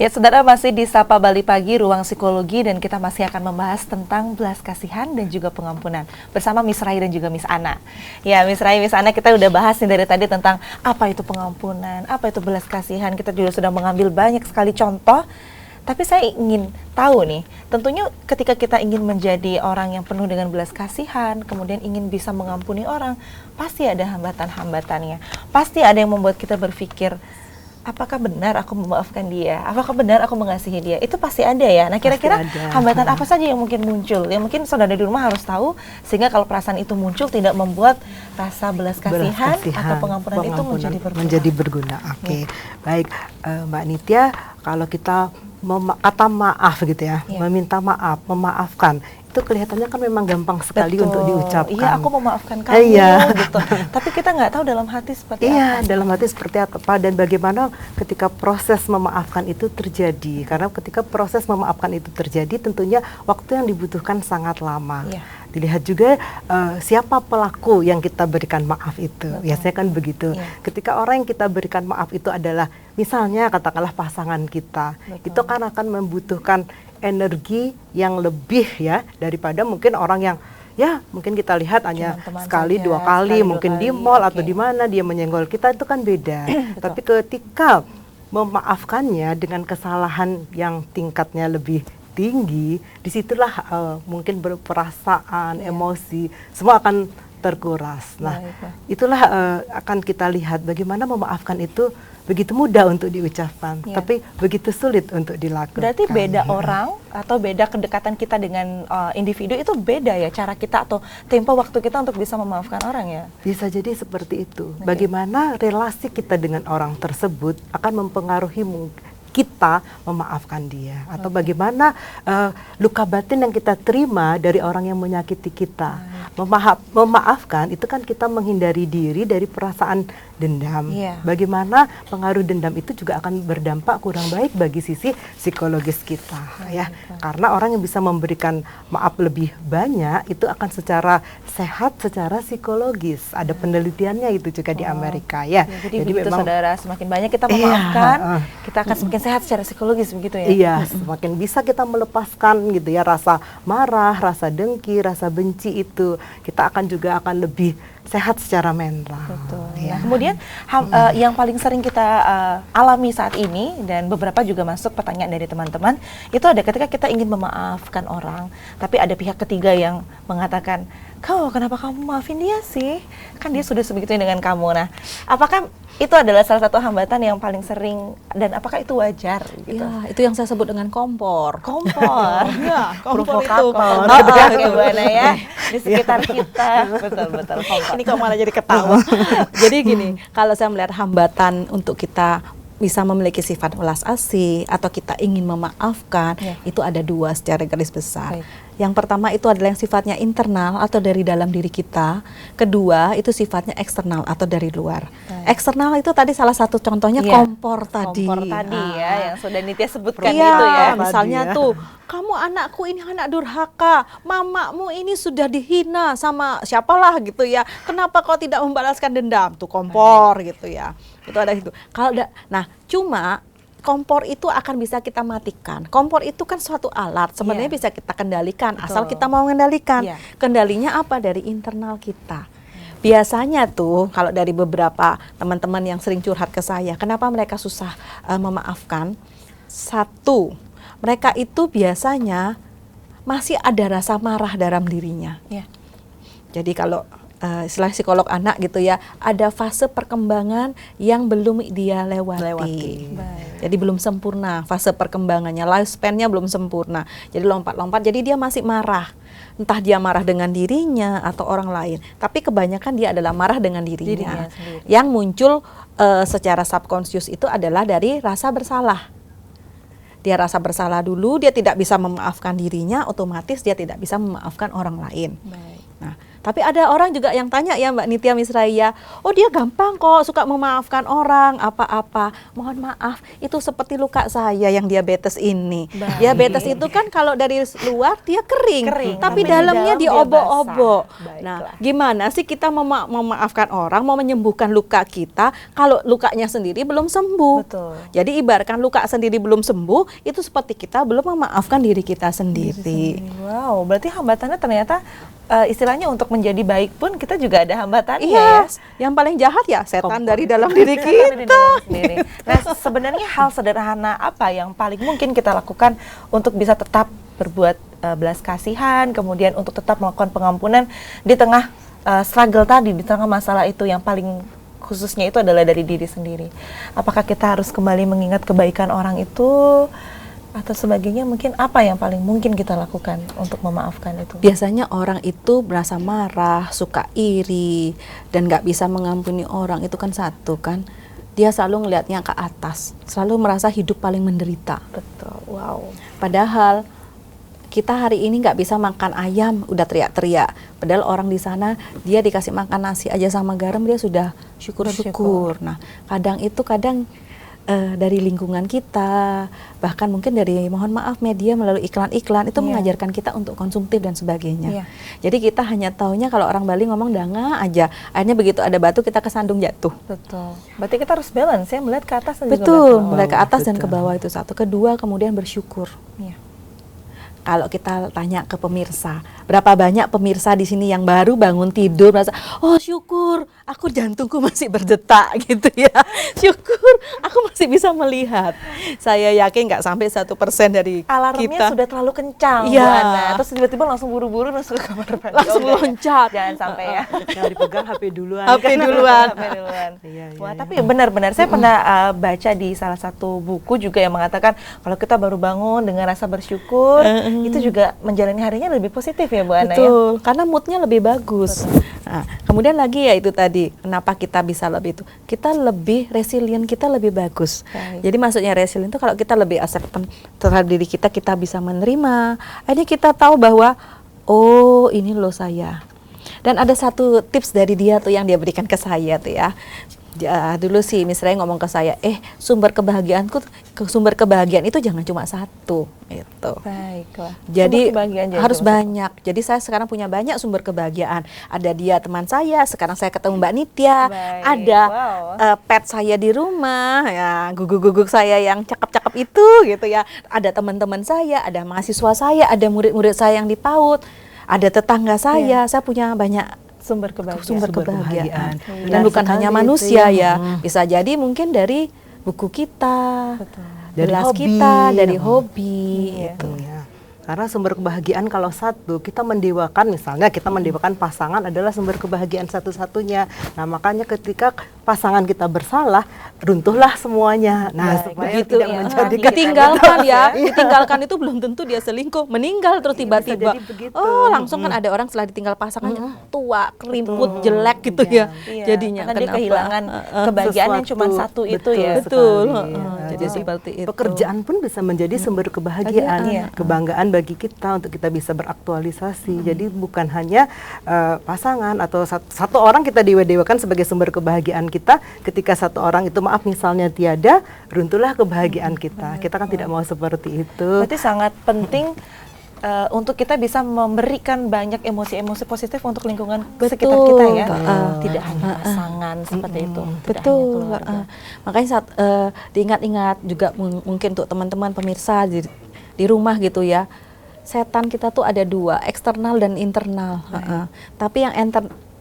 Ya, saudara, masih di Sapa Bali Pagi, Ruang Psikologi, dan kita masih akan membahas tentang belas kasihan dan juga pengampunan bersama Miss Rai dan juga Miss Ana. Ya, Miss Rai, Miss Ana, kita udah bahas nih dari tadi tentang apa itu pengampunan, apa itu belas kasihan. Kita juga sudah mengambil banyak sekali contoh. Tapi saya ingin tahu nih, tentunya ketika kita ingin menjadi orang yang penuh dengan belas kasihan, kemudian ingin bisa mengampuni orang, pasti ada hambatan-hambatannya. Pasti ada yang membuat kita berpikir, apakah benar aku memaafkan dia? Apakah benar aku mengasihi dia? Itu pasti ada ya. Nah, kira-kira hambatan apa saja yang mungkin muncul? Yang mungkin saudara di rumah harus tahu, sehingga kalau perasaan itu muncul tidak membuat rasa belas kasihan atau pengampunan itu menjadi berguna. Oke. Baik, Mbak Nitya, kalau kita kata maaf gitu ya, meminta maaf, memaafkan, itu kelihatannya kan memang gampang sekali untuk diucapkan. Iya, aku memaafkan kamu, gitu. Tapi kita nggak tahu dalam hati seperti apa. Iya, dalam hati seperti apa dan bagaimana ketika proses memaafkan itu terjadi. Karena ketika proses memaafkan itu terjadi, tentunya waktu yang dibutuhkan sangat lama. Iya. Dilihat juga siapa pelaku yang kita berikan maaf itu. Biasanya kan begitu. Ketika orang yang kita berikan maaf itu adalah misalnya katakanlah pasangan kita, itu kan akan membutuhkan energi yang lebih ya daripada mungkin orang yang ya mungkin kita lihat hanya sekali dua kali mungkin di mall atau di mana dia menyenggol kita, itu kan beda. Tapi ketika memaafkannya dengan kesalahan yang tingkatnya lebih tinggi, disitulah mungkin berperasaan, emosi, semua akan terkuras. Nah, itulah akan kita lihat bagaimana memaafkan itu begitu mudah untuk diucapkan, tapi begitu sulit untuk dilakukan. Berarti beda orang atau beda kedekatan kita dengan individu itu beda ya cara kita atau tempo waktu kita untuk bisa memaafkan orang ya? Bisa jadi seperti itu. Bagaimana relasi kita dengan orang tersebut akan mempengaruhi kita memaafkan dia, atau bagaimana luka batin yang kita terima dari orang yang menyakiti kita. Memaafkan itu kan kita menghindari diri dari perasaan dendam. Bagaimana pengaruh dendam itu juga akan berdampak kurang baik bagi sisi psikologis kita, ya. Karena orang yang bisa memberikan maaf lebih banyak itu akan secara sehat, secara psikologis. Ada penelitiannya itu juga di Amerika, ya. Jadi memang, saudara, semakin banyak kita memaafkan, kita akan semakin sehat secara psikologis, begitu ya? Iya, semakin bisa kita melepaskan gitu ya rasa marah, rasa dengki, rasa benci itu, kita akan lebih sehat secara mental. Betul. Ya. Nah, kemudian yang paling sering kita alami saat ini, dan beberapa juga masuk pertanyaan dari teman-teman, itu ada ketika kita ingin memaafkan orang, tapi ada pihak ketiga yang mengatakan, kenapa kamu maafin dia sih? Kan dia sudah sebegitunya dengan kamu. Nah, apakah itu adalah salah satu hambatan yang paling sering, dan apakah itu wajar? Gitu? Ya, itu yang saya sebut dengan kompor. Kompor. Ya, kompor itu. Gimana ya? Di sekitar kita. Betul, kompor. Ini kok malah jadi ketawa. Jadi gini, kalau saya melihat hambatan untuk kita bisa memiliki sifat welas asih atau kita ingin memaafkan, itu ada dua secara garis besar. Yang pertama itu adalah yang sifatnya internal atau dari dalam diri kita. Kedua itu sifatnya eksternal atau dari luar. Eksternal itu tadi salah satu contohnya kompor tadi. Kompor tadi ya, yang sudah Nitya sebutkan itu ya. Misalnya tuh, kamu anakku ini anak durhaka, mamamu ini sudah dihina sama siapalah gitu ya. Kenapa kau tidak membalaskan dendam? Tuh kompor gitu ya. Itu ada itu. Nah, cuma kompor itu akan bisa kita matikan. Kompor itu kan suatu alat, sebenarnya bisa kita kendalikan, asal kita mau mengendalikan. Kendalinya apa? Dari internal kita. Biasanya tuh, kalau dari beberapa teman-teman yang sering curhat ke saya, kenapa mereka susah memaafkan? Satu, mereka itu biasanya masih ada rasa marah dalam dirinya. Jadi kalau istilah psikolog anak gitu ya, ada fase perkembangan yang belum dia lewati. Jadi belum sempurna fase perkembangannya, lifespan-nya belum sempurna. Jadi lompat-lompat, jadi dia masih marah. Entah dia marah dengan dirinya atau orang lain, tapi kebanyakan dia adalah marah dengan dirinya yang muncul secara subconscious itu adalah dari rasa bersalah. Dia rasa bersalah dulu, dia tidak bisa memaafkan dirinya, otomatis dia tidak bisa memaafkan orang lain. Nah, Tapi ada orang juga yang tanya ya Mbak Nitya Misraya, oh dia gampang kok, suka memaafkan orang, apa-apa. Mohon maaf, itu seperti luka saya yang diabetes ini. Baik. Diabetes itu kan kalau dari luar dia kering, tapi di dalamnya dalam dia diobok-obok. basah. Baiklah. Nah, gimana sih kita memaafkan orang, mau menyembuhkan luka kita, kalau lukanya sendiri belum sembuh. Betul. Jadi ibaratkan luka sendiri belum sembuh, itu seperti kita belum memaafkan diri kita sendiri. Wow, berarti hambatannya ternyata istilahnya untuk menjadi baik pun kita juga ada hambatannya Iya, ya. yang paling jahat ya setan dari dalam Dari diri kita. dalam sendiri. Nah, sebenarnya hal sederhana apa yang paling mungkin kita lakukan untuk bisa tetap berbuat belas kasihan, kemudian untuk tetap melakukan pengampunan di tengah struggle tadi, di tengah masalah itu yang paling khususnya itu adalah dari diri sendiri. Apakah kita harus kembali mengingat kebaikan orang itu atau sebagainya? Mungkin apa yang paling mungkin kita lakukan untuk memaafkan itu? Biasanya orang itu merasa marah, suka iri, dan nggak bisa mengampuni orang, itu kan satu kan. Dia selalu ngelihatnya ke atas, selalu merasa hidup paling menderita. Betul, wow. Padahal kita hari ini nggak bisa makan ayam, udah teriak-teriak. Padahal orang di sana dia dikasih makan nasi aja sama garam, dia sudah syukur-syukur. Nah, kadang dari lingkungan kita, bahkan mungkin dari mohon maaf media melalui iklan-iklan itu mengajarkan kita untuk konsumtif dan sebagainya. Jadi kita hanya taunya kalau orang Bali ngomong danga aja, akhirnya begitu ada batu kita kesandung jatuh. Betul. Berarti kita harus balance ya, melihat ke atas dan juga Betul, melihat melihat ke atas dan Betul. ke bawah itu satu. Kedua, kemudian bersyukur. Iya. Kalau kita tanya ke pemirsa, berapa banyak pemirsa di sini yang baru bangun tidur merasa, oh syukur, aku jantungku masih berdetak gitu ya, syukur, aku masih bisa melihat. Saya yakin nggak sampai 1% dari Alarmnya kita sudah terlalu kencang, Iya. Bu Ana. Terus tiba-tiba langsung buru-buru langsung ke kamar mandi. langsung Udah ya. loncat. Jangan sampai ya. Yang dipegang HP duluan. HP duluan. HP duluan. Iya, iya, Wah, iya. tapi benar-benar saya pernah baca di salah satu buku juga yang mengatakan kalau kita baru bangun dengan rasa bersyukur, itu juga menjalani harinya lebih positif ya Bu Ana ya. Betul, karena moodnya lebih bagus. Nah, kemudian lagi ya itu tadi, kenapa kita bisa lebih itu? Kita lebih resilient, kita lebih bagus. Baik. Jadi maksudnya resilient itu kalau kita lebih acceptance terhadap diri kita bisa menerima. Akhirnya kita tahu bahwa, oh ini loh saya. Dan ada satu tips dari dia tuh yang dia berikan ke saya tuh ya. Dulu sih Miss Ray ngomong ke saya, sumber kebahagiaan itu jangan cuma satu gitu. Baiklah. Jadi Sumber kebahagiaan jadi harus apa? banyak. Jadi saya sekarang punya banyak sumber kebahagiaan. Ada dia teman saya, sekarang saya ketemu Mbak Nitya. Baik, Ada wow. pet saya di rumah, ya guguk-guguk saya yang cakep-cakep itu gitu ya. Ada teman-teman saya, ada mahasiswa saya, ada murid-murid saya yang di PAUD, ada tetangga saya. Saya punya banyak Sumber kebahagiaan. sumber kebahagiaan. kebahagiaan. Dan Benar bukan sekali hanya itu manusia ya. ya. Bisa jadi mungkin dari buku kita, Betul. Dari gelas hobi. kita, dari hobi Iya. gitu. Iya. Karena sumber kebahagiaan kalau satu, kita mendewakan, misalnya kita mendewakan pasangan adalah sumber kebahagiaan satu-satunya. Nah makanya ketika pasangan kita bersalah, runtuhlah semuanya. Nah Baik, supaya begitu tidak ya. menjadikan ditinggalkan ya, ditinggalkan itu belum tentu dia selingkuh, meninggal terus Iya, tiba-tiba. bisa jadi begitu. Oh, langsung kan ada orang setelah ditinggal pasangannya tua, keriput, jelek gitu ya. Iya, Jadinya karena dia kenapa? kehilangan kebahagiaan yang cuma satu itu ya. Betul. sekali. Jadi seperti itu. Pekerjaan pun bisa menjadi sumber kebahagiaan, Iya. kebanggaan bagi kita untuk kita bisa beraktualisasi. Jadi bukan hanya pasangan atau satu orang kita dewa-dewakan sebagai sumber kebahagiaan kita. Ketika satu orang itu maaf misalnya tiada, runtuhlah kebahagiaan kita. Kita kan tidak mau seperti itu. Berarti sangat penting untuk kita bisa memberikan banyak emosi-emosi positif untuk lingkungan sekitar Betul. kita ya. Tidak hanya pasangan seperti itu. Tidak hanya Betul. keluarga. Makanya saat diingat-ingat juga mungkin untuk teman-teman pemirsa di rumah gitu ya. Setan kita tuh ada dua, eksternal dan internal. Tapi yang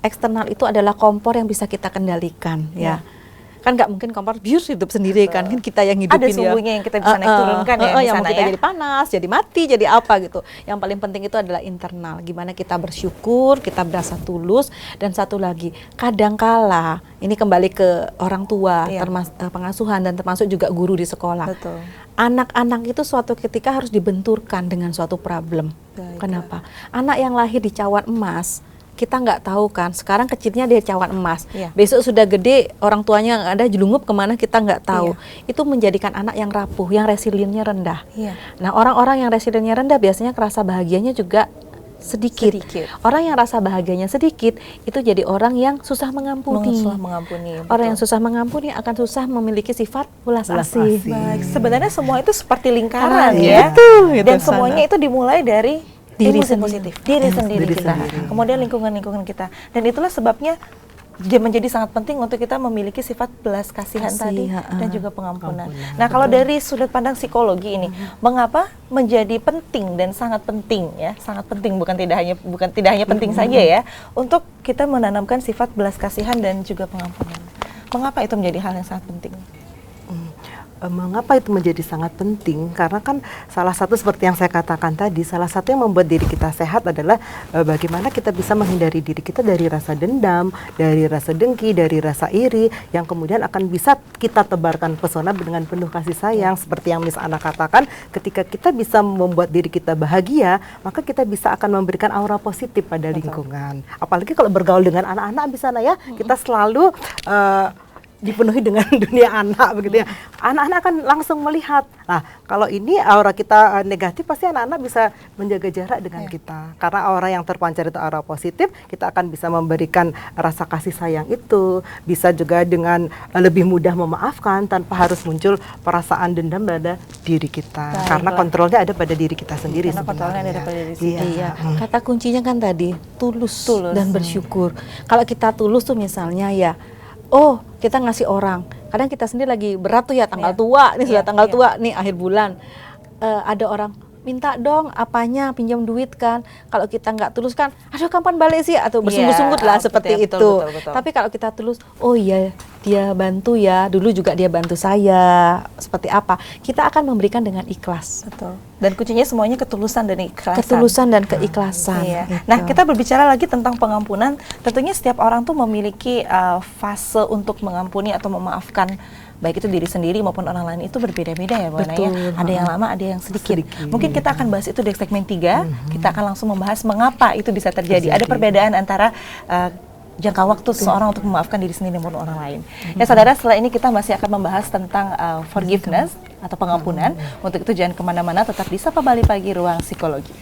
eksternal itu adalah kompor yang bisa kita kendalikan ya. Kan nggak mungkin kompor bius hidup sendiri kan kita yang hidupin Ada suhunya yang kita bisa naik turunkan ya di yang sana mau kita ya. jadi panas, jadi mati, jadi apa gitu. Yang paling penting itu adalah internal. Gimana kita bersyukur, kita berasa tulus, dan satu lagi kadangkala ini kembali ke orang tua, Iya. pengasuhan dan termasuk juga guru di sekolah. Betul. Anak-anak itu suatu ketika harus dibenturkan dengan suatu problem. Baik. Kenapa? Anak yang lahir di cawan emas, kita nggak tahu kan, sekarang kecilnya dia cawan emas, Iya. besok sudah gede orang tuanya nggak ada, jelungup kemana kita nggak tahu. Itu menjadikan anak yang rapuh, yang resiliennya rendah. Iya. Nah orang-orang yang resiliennya rendah biasanya kerasa bahagianya juga sedikit. Orang yang rasa bahagianya sedikit itu jadi orang yang susah mengampuni. Orang yang susah mengampuni akan susah memiliki sifat welas asih. Baik, sebenarnya semua itu seperti lingkaran ya. Gitu, dan semuanya itu dimulai dari diri emosi positif, diri sendiri kita. Kemudian lingkungan kita. Dan itulah sebabnya dia menjadi sangat penting untuk kita memiliki sifat belas kasihan tadi dan juga pengampunan. Nah, kalau dari sudut pandang psikologi ini, mengapa menjadi penting dan sangat penting ya, sangat penting bukan tidak hanya penting saja ya, untuk kita menanamkan sifat belas kasihan dan juga pengampunan. Mengapa itu menjadi hal yang sangat penting? Mengapa itu menjadi sangat penting? Karena kan salah satu seperti yang saya katakan tadi, salah satu yang membuat diri kita sehat adalah bagaimana kita bisa menghindari diri kita dari rasa dendam, dari rasa dengki, dari rasa iri, yang kemudian akan bisa kita tebarkan pesona dengan penuh kasih sayang. Seperti yang Miss Ana katakan, ketika kita bisa membuat diri kita bahagia, maka kita bisa akan memberikan aura positif pada lingkungan. Apalagi kalau bergaul dengan anak-anak di sana ya, kita selalu dipenuhi dengan dunia anak begitu ya. Anak-anak akan langsung melihat. Nah, kalau ini aura kita negatif, pasti anak-anak bisa menjaga jarak dengan kita. Karena aura yang terpancar itu aura positif, kita akan bisa memberikan rasa kasih sayang itu. Bisa juga dengan lebih mudah memaafkan tanpa harus muncul perasaan dendam pada diri kita. Karena kontrolnya ada pada diri kita sendiri. Karena kontrolnya ada pada diri sendiri. Iya. Kata kuncinya kan tadi tulus dan bersyukur. Kalau kita tulus tuh misalnya ya, oh kita ngasih orang, kadang kita sendiri lagi berat tuh ya, tanggal tua, ini sudah tanggal tua nih akhir bulan, ada orang minta dong apanya, pinjam duit kan, kalau kita nggak tulus kan, aduh kapan balik sih, atau bersungguh-sungguh lah seperti itu. Betul. Tapi kalau kita tulus, oh iya dia bantu ya, dulu juga dia bantu saya, seperti apa, kita akan memberikan dengan ikhlas. Betul. Dan kuncinya semuanya ketulusan dan ikhlasan. Ketulusan dan keikhlasan. Gitu. Nah, kita berbicara lagi tentang pengampunan. Tentunya setiap orang tuh memiliki fase untuk mengampuni atau memaafkan, baik itu diri sendiri maupun orang lain, itu berbeda-beda ya Bu Ana ya. Ada yang lama, ada yang sedikit. Mungkin kita akan bahas itu di segmen 3. Kita akan langsung membahas mengapa itu bisa terjadi. Ada perbedaan antara jangka waktu seseorang untuk memaafkan diri sendiri maupun orang lain. Ya saudara, setelah ini kita masih akan membahas tentang forgiveness atau pengampunan. Untuk itu jangan kemana-mana, tetap di Sapa Bali Pagi Ruang Psikologi.